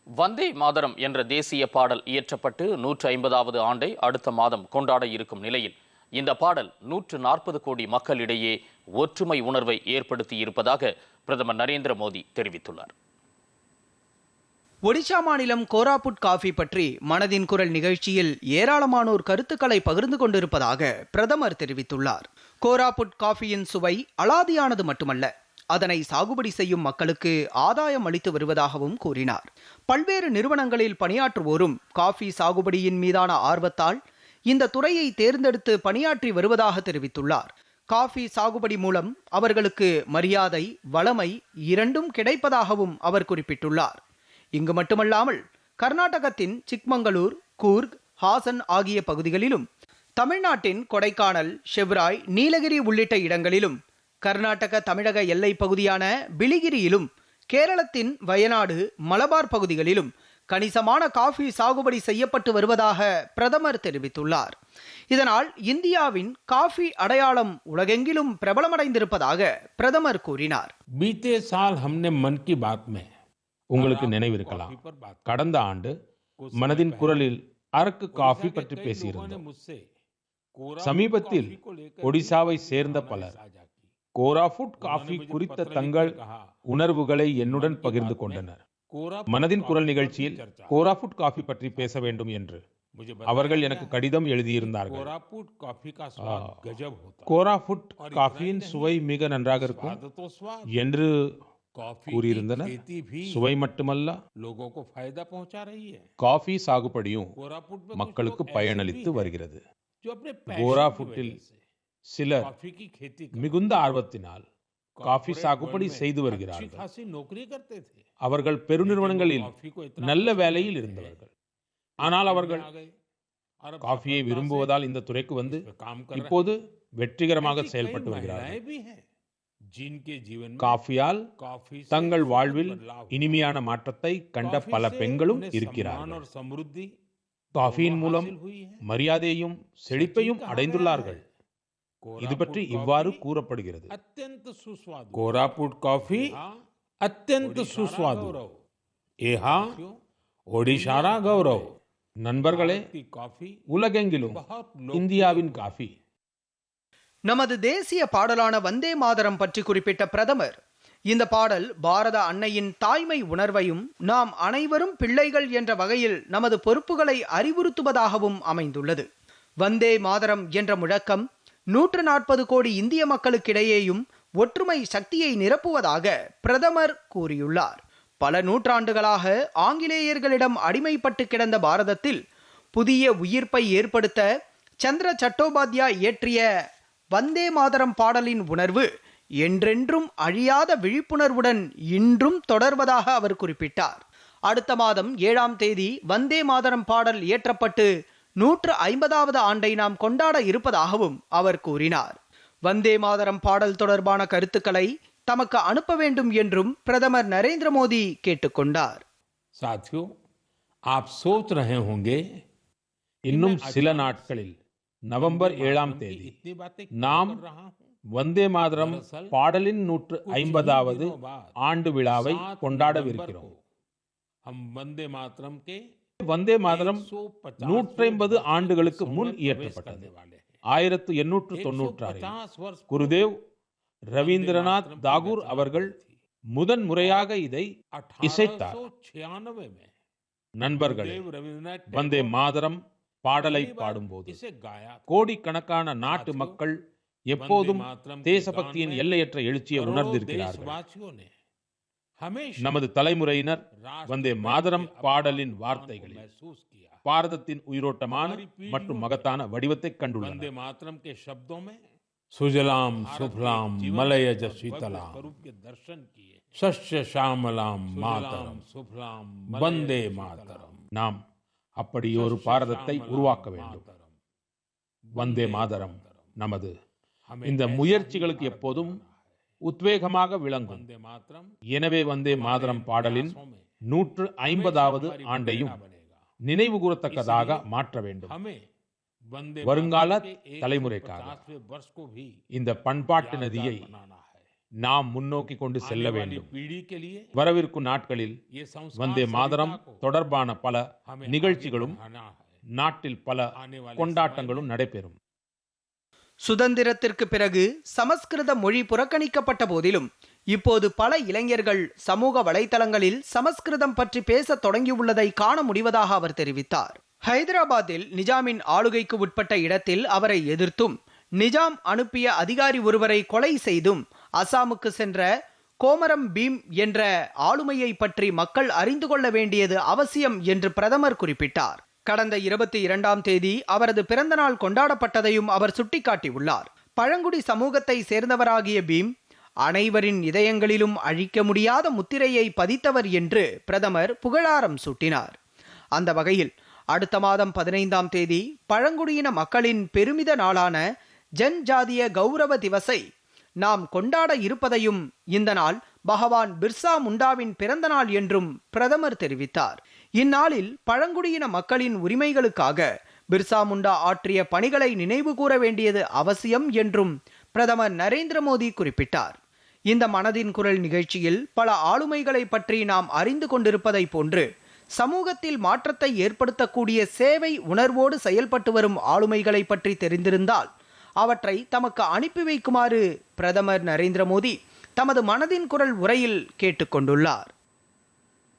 வந்தே மாதரம் என்ற தேசிய பாடல் இயற்றப்பட்டு 150வது ஆண்டை அடுத்த மாதம் கொண்டாட இருக்கும் நிலையில் இந்த பாடல் 140 கோடி மக்களிடையே ஒற்றுமை உணர்வை ஏற்படுத்தி இருப்பதாக பிரதமர் நரேந்திர மோடி தெரிவித்துள்ளார். ஒடிஷா மாநிலம் கோராபுட் காஃபி பற்றி மனதின் குரல் நிகழ்ச்சியில் ஏராளமானோர் கருத்துக்களை பகிர்ந்து கொண்டிருப்பதாக பிரதமர் தெரிவித்துள்ளார். கோராபுட் காஃபியின் சுவை அலாதியானது மட்டுமல்ல, அதனை சாகுபடி செய்யும் மக்களுக்கு ஆதாயம் அளித்து வருவதாகவும் கூறினார். பல்வேறு நிறுவனங்களில் பணியாற்றுவோரும் காஃபி சாகுபடியின் மீதான ஆர்வத்தால் இந்த துறையை தேர்ந்தெடுத்து பணியாற்றி வருவதாக தெரிவித்துள்ளார். காஃபி சாகுபடி மூலம் அவர்களுக்கு மரியாதை, வளமை இரண்டும் கிடைப்பதாகவும் அவர் குறிப்பிட்டுள்ளார். இங்கு மட்டுமல்லாமல் கர்நாடகத்தின் சிக்மங்களூர், கூர்க், ஹாசன் ஆகிய பகுதிகளிலும், தமிழ்நாட்டின் கொடைக்கானல், ஷெவ்ராய், நீலகிரி உள்ளிட்ட இடங்களிலும், கர்நாடக தமிழக எல்லை பகுதியான பிலிகிரியிலும், கேரளத்தின் வயநாடு, மலபார் பகுதிகளிலும் கணிசமான காஃபி சாகுபடி செய்யப்பட்டு வருவதாக பிரதமர் தெரிவித்துள்ளார். இதனால் இந்தியாவின் காஃபி அடையாளம் உலகெங்கிலும் பிரபலமடைந்திருப்பதாக பிரதமர் கூறினார். बीते साल हमने मन की बात में உங்களுக்கு நினைவிருக்கலாம், கடந்த ஆண்டு மனதின் குரலில் அரக்கு காஃபி பற்றி பேசியிருந்தோம். சமீபத்தில் ஒடிசாவை சேர்ந்த பலர் கோராபுட் காஃபி குறித்த தங்கள் உணர்வுகளை என்னுடன் பகிர்ந்து கொண்டனர். மனதின் குரல் நிகழ்ச்சியில் கோராபுட் காஃபி பற்றி பேச வேண்டும் என்று அவர்கள் எனக்கு கடிதம் எழுதியிருந்தார்கள். கோராபுட் காஃபியின் சுவை மிக நன்றாக இருக்கும் என்று கூறியிருந்தனர். சுவை மட்டுமல்ல, காஃபி சாகுபடியும் மக்களுக்கு பயனளித்து வருகிறது. கோராபுட்டில் சிலர் மிகுந்த ஆர்வத்தினால் காஃபி சாகுபடி செய்து வருகிறார்கள். அவர்கள் பெருநிறுவனங்களில் நல்ல வேலையில் இருந்தவர்கள். ஆனால் அவர்கள் காஃபியை விரும்புவதால் இந்த துறைக்கு வந்து இப்போது வெற்றிகரமாக செயல்பட்டு வருகிறார்கள். காஃபியால் தங்கள் வாழ்வில் இனிமையான மாற்றத்தை கண்ட பல பெண்களும் இருக்கிறார்கள். காஃபியின் மூலம் மரியாதையையும் செழிப்பையும் அடைந்துள்ளார்கள். இது பற்றி இவ்வாறு கூறப்படுகிறது. कोरापुट कॉफी अत्यंत सुस्वादु, एहा ओडिशारा गौरव. நண்பர்களே, உலகெங்கிலும் இந்தியாவின் காஃபி. நமது தேசிய பாடலான வந்தே மாதரம் பற்றி குறிப்பிட்ட பிரதமர், இந்த பாடல் பாரத அன்னையின் தாய்மை உணர்வையும் நாம் அனைவரும் பிள்ளைகள் என்ற வகையில் நமது பொறுப்புகளை அறிவுறுத்துவதாகவும் அமைந்துள்ளது. வந்தே மாதரம் என்ற முழக்கம் 140 கோடி இந்திய மக்களுக்கிடையேயும் ஒற்றுமை சக்தியை நிரப்புவதாக பிரதமர் கூறியுள்ளார். பல நூற்றாண்டுகளாக ஆங்கிலேயர்களிடம் அடிமைப்பட்டு கிடந்த பாரதத்தில் புதிய உயிர்ப்பை ஏற்படுத்த சந்திர சட்டோபாத்யாய் இயற்றிய வந்தே மாதரம் பாடலின் உணர்வு என்றென்றும் அழியாத விழிப்புணர்வுடன் இன்றும் தொடர்வதாக அவர் குறிப்பிட்டார். அடுத்த மாதம் 7ஆம் தேதி வந்தே மாதரம் பாடல் இயற்றப்பட்டு 150வது ஆண்டை நாம் கொண்டாட இருப்பதாகவும் அவர் கூறினார். வந்தே மாதரம் பாடல் தொடர்பான கருத்துக்களை தமக்கு அனுப்ப வேண்டும் என்றும் பிரதமர் நரேந்திர மோடி கேட்டுக்கொண்டார். साथियों, आप सोच रहे होंगे, இன்னும் சில நாட்களில் நவம்பர் 7ஆம் தேதி நாம் வந்தே மாதரம் பாடலின் 150வது ஆண்டு விழாவை கொண்டாடவிருக்கிறோம். வந்தே மாதரம் 150 ஆண்டுகளுக்கு முன் இயற்றப்பட்டது. 1896 குருதேவ் ரவீந்திரநாத் தாகூர் அவர்கள் முதன் முறையாக இதை இசைத்தார். நண்பர்களே, வந்தே மாதரம் பாடலை பாடும்போது கோடிக்கணக்கான நாட்டு மக்கள் எப்போதும் தேசபக்தியின் எல்லையற்ற எழுச்சியை உணர்ந்திருக்கிறார்கள். நமது தலைமுறையினர் வந்தே மாதரம் பாடலின் வார்த்தைகளில் பாரதத்தின் உயிரோட்டமான மற்றும் மகத்தான வடிவத்தை கண்டுள்ளனர். सुजलाम सुफलाम मलयज शीतलाम शस्य श्यामलाम मातरम वंदे मातरम. நாம் அப்படி ஒரு பாரதத்தை உருவாக்க வேண்டும். வந்தே மாதரம் நமது இந்த முயற்சிகளுக்கு எப்போதும் உத்வேகமாக விளங்கும். எனவே வந்தே மாதரம் பாடலின் 150வது ஆண்டையும் நினைவு கூறத்தக்கதாக மாற்ற வேண்டும். வருங்கால தலைமுறைக்காக இந்த பண்பாட்டு நதியை நாம் முன்னோக்கி கொண்டு செல்ல आने वाली வேண்டும். पीढ़ी के लिए வரவிருக்கும் நாட்களில் ये संस्कार வந்தே மாதரம் सभ्यता को தொடர்பான பல हमें நிகழ்ச்சிகளும் आगे बढ़ाना है. நாட்டில் பல आने वाले கொண்டாட்டங்களும் நடைபெறும். சுதந்திரத்திற்கு பிறகு சமஸ்கிருத மொழி புறக்கணிக்கப்பட்ட போதிலும் இப்போது பல இளைஞர்கள் சமூக வலைதளங்களில் சமஸ்கிருதம் பற்றி பேசத் தொடங்கியுள்ளதை காண முடிவதாக அவர் தெரிவித்தார். ஹைதராபாத்தில் நிஜாமின் ஆளுகைக்கு உட்பட்ட இடத்தில் அவரை எதிர்த்தும் நிஜாம் அனுப்பிய அதிகாரி ஒருவரை கொலை செய்தும் அசாமுக்கு சென்ற கோமரம் பீம் என்ற ஆளுமையை பற்றி மக்கள் அறிந்து கொள்ள வேண்டியது அவசியம் என்று பிரதமர் குறிப்பிட்டார். கடந்த 22ஆம் தேதி அவரது பிறந்தநாள் கொண்டாடப்பட்டதையும் அவர் சுட்டிக்காட்டியுள்ளார். பழங்குடி சமூகத்தை சேர்ந்தவராகிய பீம் அனைவரின் இதயங்களிலும் அழிக்க முடியாத முத்திரையை பதித்தவர் என்று பிரதமர் புகழாரம் சூட்டினார். அந்த வகையில் அடுத்த மாதம் 15ஆம் தேதி பழங்குடியின மக்களின் பெருமித நாளான ஜன்ஜாதிய கௌரவ திவஸை நாம் கொண்டாட இருப்பதையும் இந்த நாள் பகவான் பிர்சா முண்டாவின் பிறந்த நாள் என்றும் பிரதமர் தெரிவித்தார். இந்நாளில் பழங்குடியின மக்களின் உரிமைகளுக்காக பிர்சா முண்டா ஆற்றிய பணிகளை நினைவு கூற வேண்டியது அவசியம் என்றும் பிரதமர் நரேந்திர மோடி குறிப்பிட்டார். இந்த மனதின் குரல் நிகழ்ச்சியில் பல ஆளுமைகளை பற்றி நாம் அறிந்து கொண்டிருப்பதை போன்று சமூகத்தில் மாற்றத்தை ஏற்படுத்தக்கூடிய சேவை உணர்வோடு செயல்பட்டு வரும் ஆளுமைகளை பற்றி தெரிந்திருந்தால் அவற்றை தமக்கு அனுப்பி வைக்குமாறு பிரதமர் நரேந்திர மோடி தமது மனதின் குரல் உரையில் கேட்டுக்கொண்டுள்ளார்.